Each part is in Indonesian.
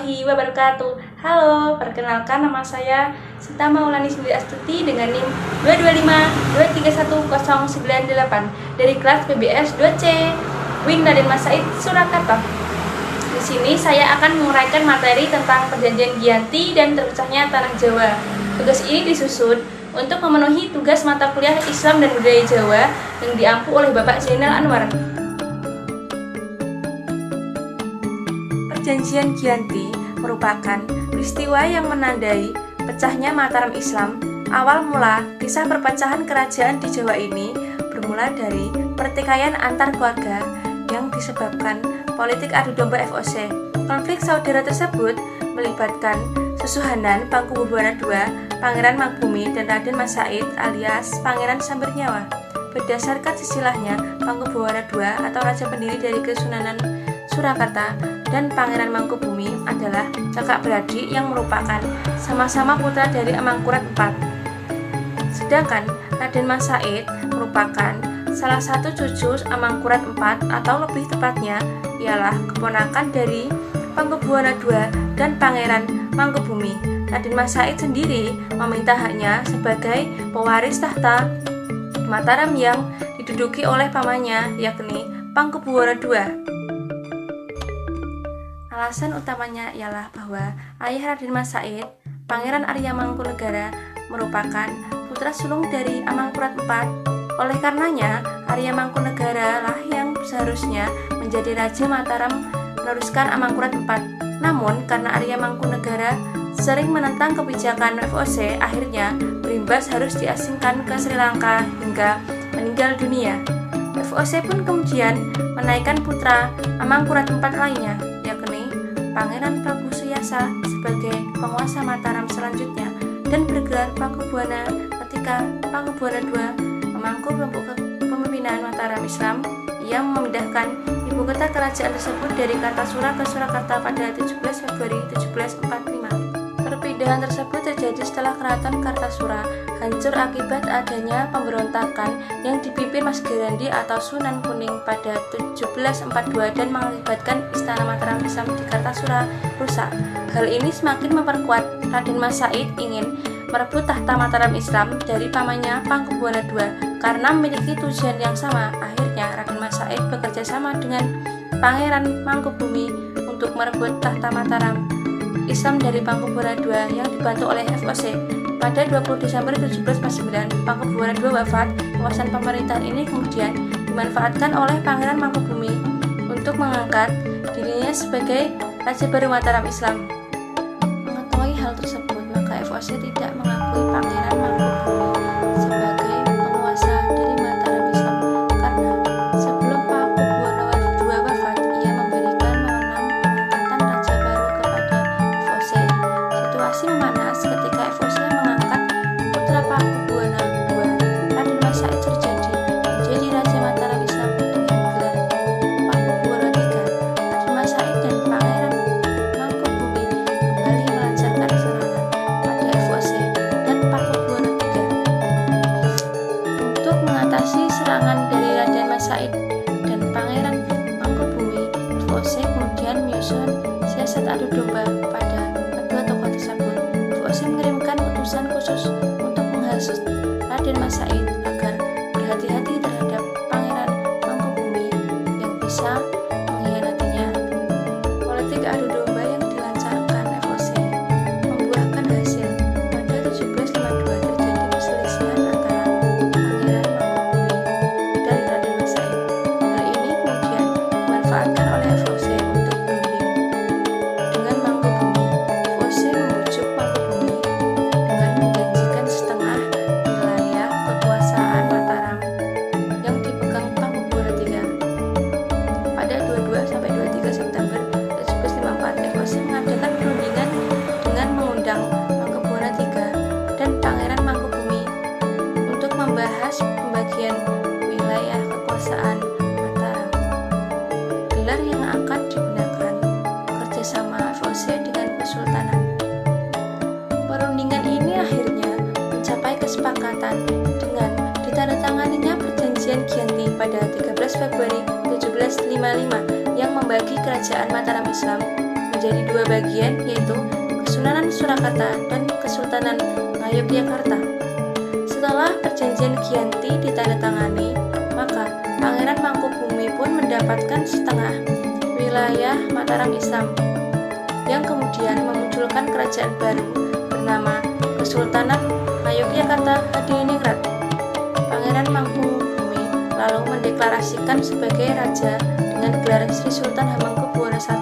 warahmatullahi wabarakatuh. Halo, perkenalkan nama saya Sinta Maulani Sindri Astuti dengan NIM 225231098 dari kelas PBS 2C Wing Raden Mas Said Surakarta. Di sini saya akan menguraikan materi tentang Perjanjian Giyanti dan terpecahnya Tanah Jawa. Tugas ini disusun untuk memenuhi tugas mata kuliah Islam dan Budaya Jawa yang diampu oleh Bapak Zainal Anwar. Perjanjian Giyanti merupakan peristiwa yang menandai pecahnya Mataram Islam. Awal mula kisah perpecahan kerajaan di Jawa ini bermula dari pertikaian antar keluarga yang disebabkan politik adu domba FOC. Konflik saudara tersebut melibatkan Susuhanan Pangkubuwana II, Pangeran Mangkubumi dan Raden Mas Said alias Pangeran Sambernyawa. Berdasarkan silsilahnya, Pangkubuwana II atau raja pendiri dari Kesunanan Surakarta dan Pangeran Mangkubumi adalah kakak beradik yang merupakan sama-sama putra dari Amangkurat IV. Sedangkan Raden Mas Said merupakan salah satu cucu Amangkurat IV atau lebih tepatnya ialah keponakan dari Pangkubuwana II dan Pangeran Mangkubumi. Raden Mas Said sendiri meminta haknya sebagai pewaris tahta Mataram yang diduduki oleh pamannya yakni Pangkubuwana II. Alasan utamanya ialah bahwa ayah Raden Mas Said, Pangeran Arya Mangkunegara, merupakan putra sulung dari Amangkurat IV. Oleh karenanya, Arya Mangkunegara lah yang seharusnya menjadi Raja Mataram meneruskan Amangkurat IV. Namun, karena Arya Mangkunegara sering menentang kebijakan FOC, akhirnya berimbas harus diasingkan ke Sri Lanka hingga meninggal dunia. FOC pun kemudian menaikkan putra Amangkurat IV lainnya, yakni Pangeran Prabu Suyasa sebagai penguasa Mataram selanjutnya dan bergelar Pangkubuwana ketika Pangkubuwana II memangku kepemimpinan Mataram Islam. Ia memindahkan ibu kota kerajaan tersebut dari Kartasura ke Surakarta pada 17 Februari 1745. Perpindahan tersebut terjadi setelah Keraton Kartasura hancur akibat adanya pemberontakan yang dipimpin Mas Gerandi atau Sunan Kuning pada 1742 dan mengakibatkan Istana Mataram Islam di Kartasura rusak. Hal ini semakin memperkuat Raden Mas Said ingin merebut tahta Mataram Islam dari pamannya Pangkubuwana II karena memiliki tujuan yang sama. Akhirnya Raden Mas Said bekerja sama dengan Pangeran Mangkubumi untuk merebut tahta Mataram Islam dari Pangkubuwana II yang dibantu oleh FOC. Pada 20 Desember 1749, Pangkubuwana II wafat. Kekuasaan pemerintahan ini kemudian dimanfaatkan oleh Pangeran Mangkubumi untuk mengangkat dirinya sebagai Raja baru Mataram Islam. Mengetahui hal tersebut, maka FOC tidak mengakui Pangeran Mangkubumi sebagai penguasa dari Mataram Islam karena sebelum Pangkubuwana II wafat, ia memberikan wewenang pengangkatan Raja baru kepada FOC. Situasi memanas ketika FOC mengangkat putra Pangkubuwana II, Raden Mas Said terjadi menjadi Raja Mataram Islam dengan gelar Pangkubuwana III. Raden Mas Said dan Pangeran Mangkubumi kembali melancarkan serangan pada FOC dan Pangkubuwana III. Untuk mengatasi serangan dari Raden Mas Said dan Pangeran Mangkubumi, FOC kemudian menyusun siasat adu domba pada kedua tokoh tersebut. FOC mengirimkan utusan khusus untuk menghasut Raden Mas Said agar berhati-hati terhadap Pangeran Mangkubumi yang bisa mengkhianatinya. Politik adu domba yang dilancarkan FOC membuahkan hasil. Pada 1752 terjadi perselisihan antara Pangeran Mangkubumi dan Raden Mas Said. Hal ini kemudian dimanfaatkan oleh FOC untuk berunding dengan Mangkubumi. FOC membujuk Mangkubumi dengan menjanjikan setengah wilayah kekuasaan Mataram yang dipegang Pangkubuwana III. Pada 22-23 September 1754, FOC mengadakan perundingan dengan mengundang Pangkubuwana III dan Pangeran Mangkubumi untuk membahas pembagian wilayah kekuasaan Mataram. Gelar yang akan digunakan kerjasama FOC dengan Kesultanan. Perundingan ini akhirnya mencapai kesepakatan dengan ditandatanganinya Perjanjian Giyanti pada 13 Februari 1755 yang membagi kerajaan Mataram Islam menjadi dua bagian, yaitu Kesunanan Surakarta dan Kesultanan Ngayogyakarta. Setelah perjanjian Giyanti ditandatangani, maka Pangeran Mangkubumi pun mendapatkan setengah wilayah Mataram Islam, yang kemudian memunculkan kerajaan baru bernama Kesultanan Ngayogyakarta Hadiningrat. Pangeran Mangkubumi lalu mendeklarasikan sebagai raja dengan gelar Sri Sultan Hamengkubuwono I.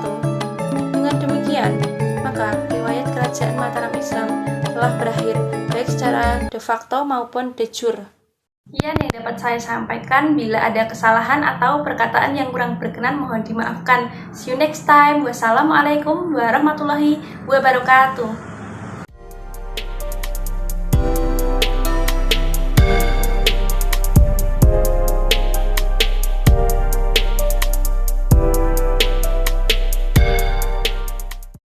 Dengan demikian, maka riwayat kerajaan Mataram Islam telah berakhir baik secara de facto maupun de jure. Sekian yang dapat saya sampaikan. Bila ada kesalahan atau perkataan yang kurang berkenan, mohon dimaafkan. See you next time. Wassalamualaikum warahmatullahi wabarakatuh.